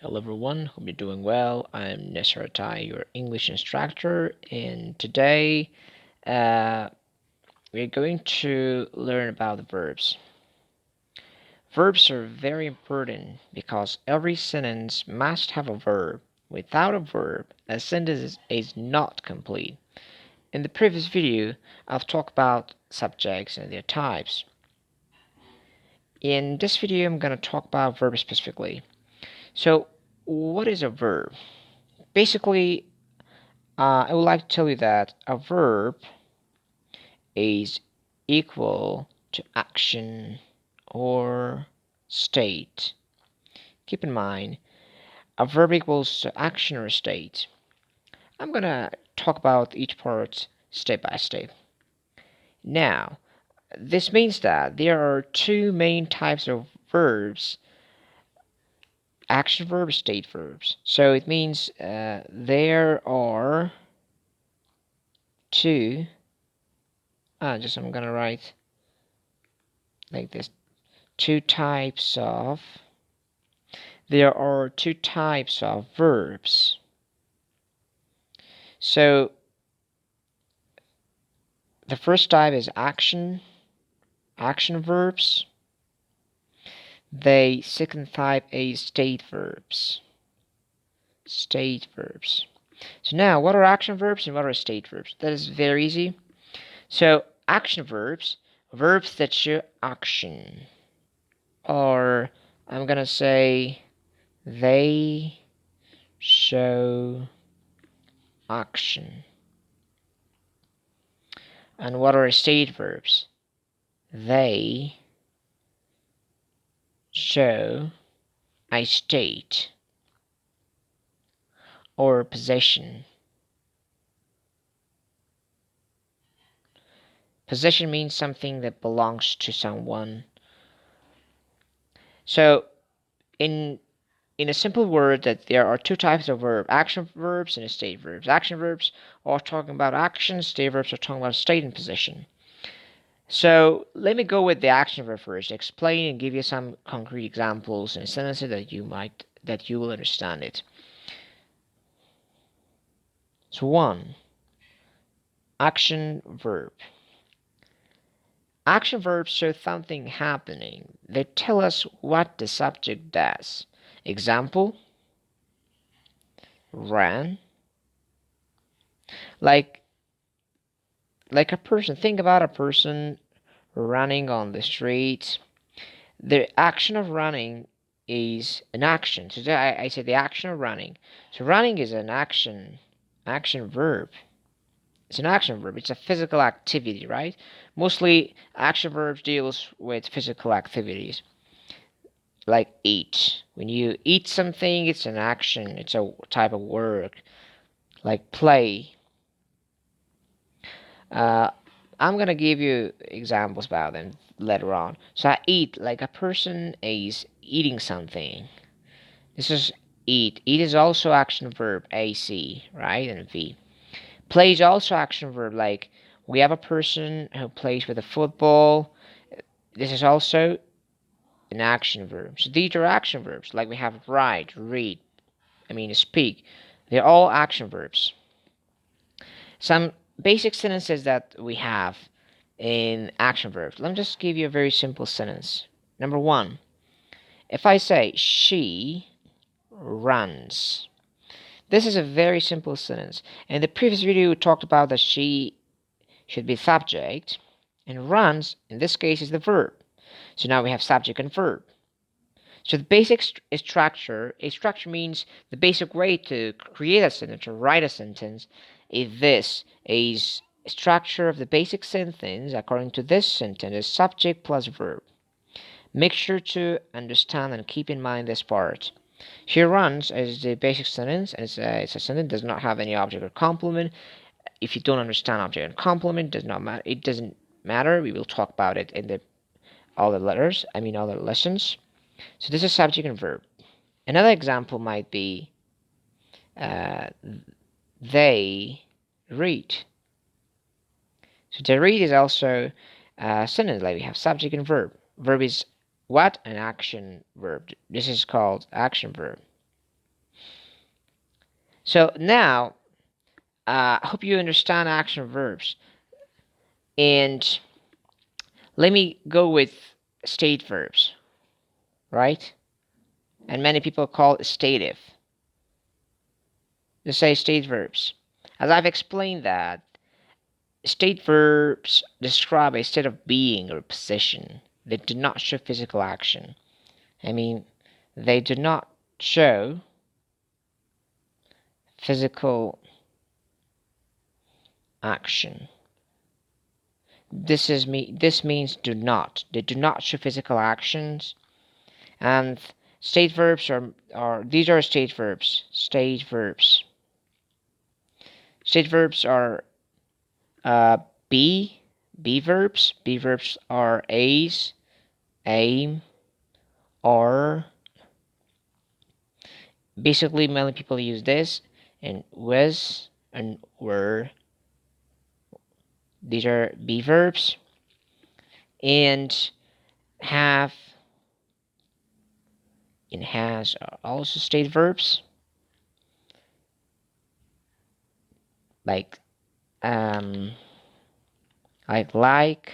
Hello everyone, hope you're doing well. I'm Nesaratai, your English instructor, and today we're going to learn about the verbs. Verbs are very important because every sentence must have a verb. Without a verb, a sentence is not complete. In the previous video, I've talked about subjects and their types. In this video, I'm going to talk about verbs specifically. So, what is a verb? Basically, I would like to tell you that a verb is equal to action or state. Keep in mind, a verb equals to action or state. I'm gonna talk about each part step by step. Now, this means that there are two main types of verbs: action verbs, state verbs. So it means there are two. I'm gonna write like this. There are two types of verbs. So the first type is action verbs. The second type is state verbs. So now, what are action verbs and what are state verbs? That is very easy. So action verbs that show action, or I'm gonna say they show action. And what are state verbs? They show a state or possession. Possession means something that belongs to someone. So in a simple word, that there are two types of verb: action verbs and state verbs. Action verbs are talking about action, state verbs are talking about state and possession. So let me go with the action verb first, explain and give you some concrete examples and sentences that you will understand it. So 1. Action verb. Action verbs show something happening. They tell us what the subject does. Example: ran. Like a person. Think about a person running on the street. The action of running is an action. So I said the action of running. So running is an action verb. It's an action verb. It's a physical activity, right? Mostly action verbs deals with physical activities. Like eat. When you eat something, it's an action. It's a type of work. Like play. I'm gonna give you examples about them later on. So I eat, like a person is eating something. This is eat. Eat is also action verb, AC, right? And V. Play is also action verb, like we have a person who plays with a football. This is also an action verb. So these are action verbs, like we have write, read, speak. They're all action verbs. Some basic sentences that we have in action verbs. Let me just give you a very simple sentence. Number 1, if I say she runs, this is a very simple sentence. In the previous video, we talked about that she should be subject, and runs, in this case, is the verb. So now we have subject and verb. So the basic structure, a structure means the basic way to create a sentence or write a sentence is this. A structure of the basic sentence, according to this sentence, is subject plus verb. Make sure to understand and keep in mind this part. She runs is the basic sentence, and it's a sentence that does not have any object or complement. If you don't understand object and complement, does not matter. It doesn't matter. We will talk about it in all the lessons. So this is subject and verb. Another example might be they read. So they read is also a sentence, like we have subject and verb. Verb is what? An action verb. This is called action verb. So now, I hope you understand action verbs. And let me go with state verbs, right? And many people call it stative. Just say state verbs. As I've explained that, state verbs describe a state of being or position. They do not show physical action. I mean, they do not show physical action. This means do not. They do not show physical actions. And state verbs are these are state verbs. State verbs. State verbs are uh, be verbs. Be verbs are is, aim, are. Basically, many people use this, and was and were. These are be verbs. And have and has are also state verbs. Like like,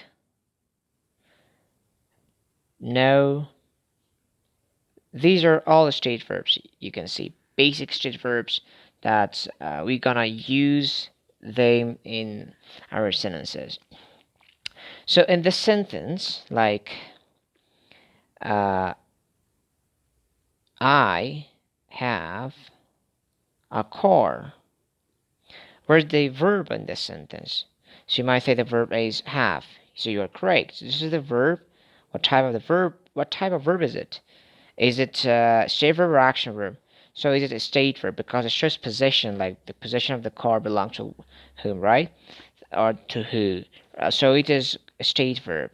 no. These are all state verbs. You can see basic state verbs that we're gonna use them in our sentences. So in this sentence, like I have a car. Where's the verb in this sentence? So you might say the verb is have. So you are correct. This is the verb. What type of the verb? What type of verb is it? Is it state verb or action verb? So is it a state verb because it shows position, like the position of the car belongs to whom, right? Or to who? So it is a state verb.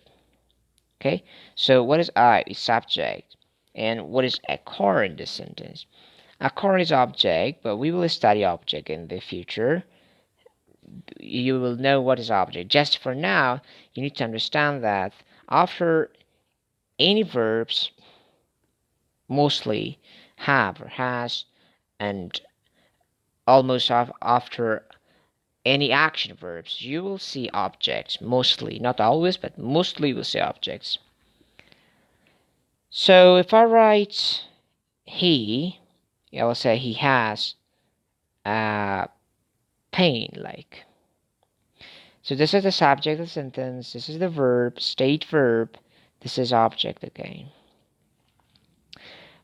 Okay. So what is I? Is subject. And what is a car in this sentence? A car is object, but we will study object in the future. You will know what is object. Just for now, you need to understand that after any verbs, mostly have or has, and almost after any action verbs, you will see objects. Mostly, not always, but mostly you will see objects. So if I write he, I will say he has a pain, like. So this is the subject of the sentence, this is the verb, state verb, this is object again.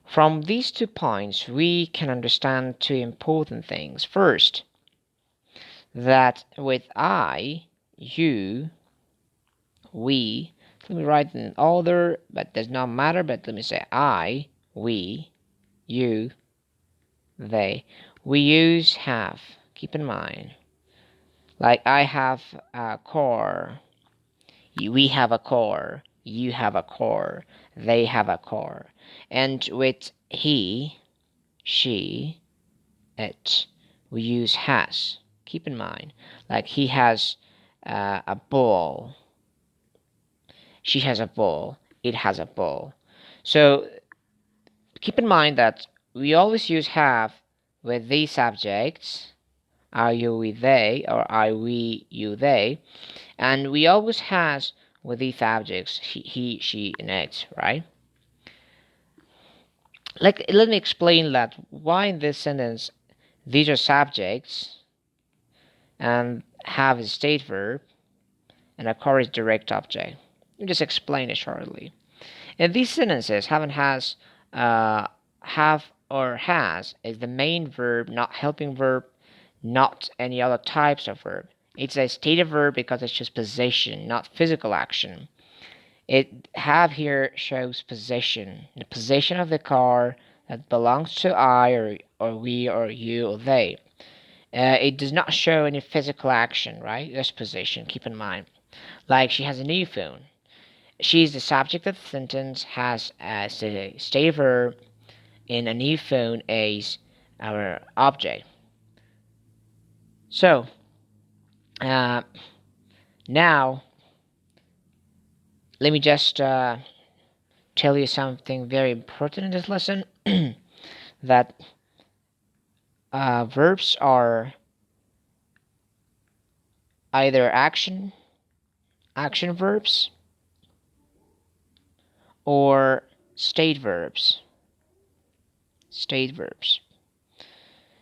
From these 2 points, we can understand 2 important things. First, that with I, you, we, let me write in order, but does not matter, but let me say I, we, you, they. We use have, keep in mind. Like I have a car, we have a car, you have a car, they have a car. And with he, she, it, we use has. Keep in mind, like he has a ball, she has a ball, it has a ball. So keep in mind that we always use have with these subjects, are you, we, they, or are we, you, they, and we always has with these objects, he, she, and it, right? Like, let me explain that why in this sentence these are subjects and have a state verb and a car is direct object. Let me just explain it shortly. In these sentences, have and has, have or has is the main verb, not helping verb, not any other types of verb. It's a stative verb because it's just possession, not physical action. It have here shows possession, the possession of the car that belongs to I or we or you or they. It does not show any physical action, right? This possession, keep in mind. Like she has a new phone. She is the subject of the sentence, has as a state verb, and a new phone is our object. So, now let me just tell you something very important in this lesson that Verbs are either action verbs, or state verbs. State verbs.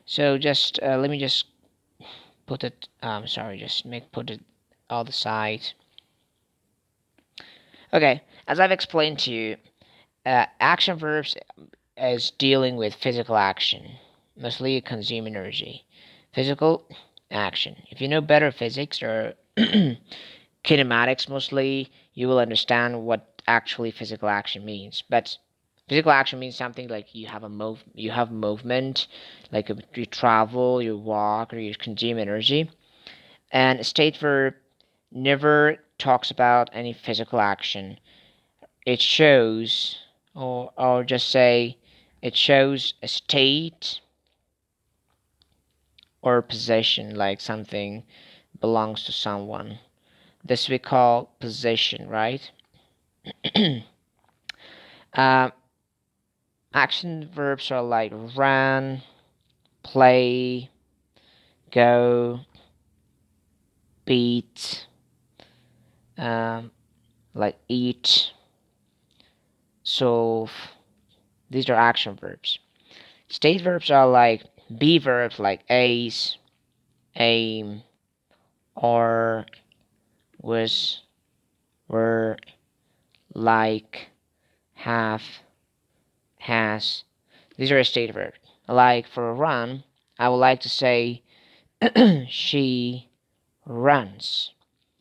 So just let me just put it. Sorry, just put it on the side. Okay, as I've explained to you, action verbs is dealing with physical action, mostly consume energy. Physical action. If you know better physics or kinematics, mostly, you will understand what actually physical action means. But physical action means something like you have movement, like you travel, you walk, or you consume energy. And a state verb never talks about any physical action. It shows, or just say, it shows a state or possession, like something belongs to someone. This we call possession, right? uh, Action verbs are like run, play, go, beat, um, like eat, solve. These are action verbs. State verbs are like be verbs like ace, aim, are, was, were, like, have, has. These are a state verb. Like for a run, I would like to say she runs.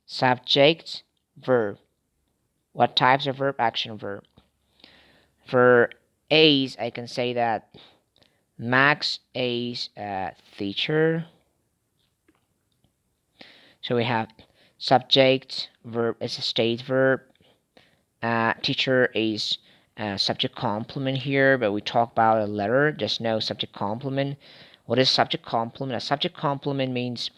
Subject, verb. What types of verb? Action verb. For A's, I can say that Max is a teacher. So we have subject, verb is a state verb. Teacher is a subject complement here, but we talk about a letter. There's no subject complement. What is subject complement? A subject complement means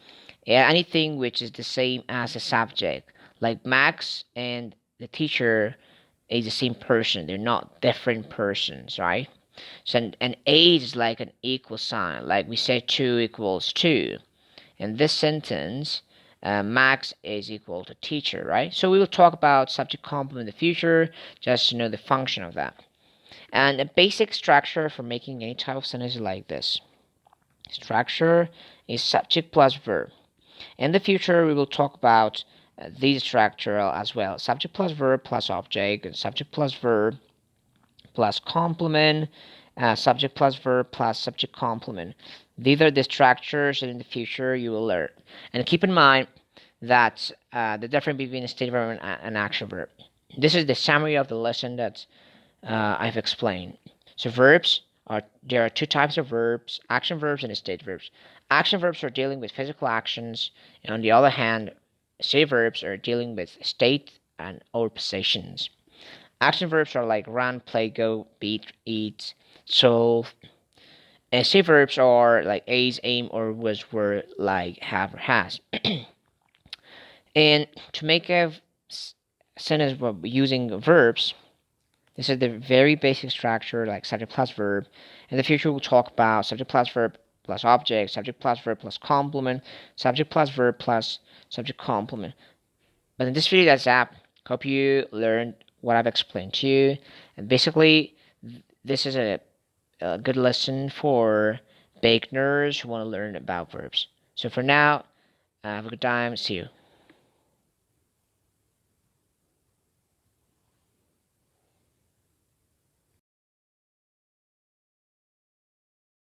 anything which is the same as a subject. Like Max and the teacher is the same person. They're not different persons, right? So an age is like an equal sign. Like we say 2 equals 2. In this sentence, Max is equal to teacher, right? So we will talk about subject complement in the future, just to know the function of that. And a basic structure for making any type of sentence is like this. Structure is subject plus verb. In the future, we will talk about these structure as well. Subject plus verb plus object, and subject plus verb plus complement, subject plus verb plus subject complement. These are the structures that in the future you will learn. And keep in mind that the difference between a state verb and an action verb. This is the summary of the lesson that I've explained. So there are two types of verbs: action verbs and state verbs. Action verbs are dealing with physical actions, and on the other hand, state verbs are dealing with state and or possessions. Action verbs are like run, play, go, beat, eat, solve. And state verbs are like is, aim, or was, were, like, have, or has. And to make a sentence using verbs, this is the very basic structure, like subject plus verb. In the future, we'll talk about subject plus verb plus object, subject plus verb plus complement, subject plus verb plus subject complement. But in this video, that's that. Hope you learned what I've explained to you. And basically, this is a good lesson for beginners who want to learn about verbs. So for now, have a good time. See you.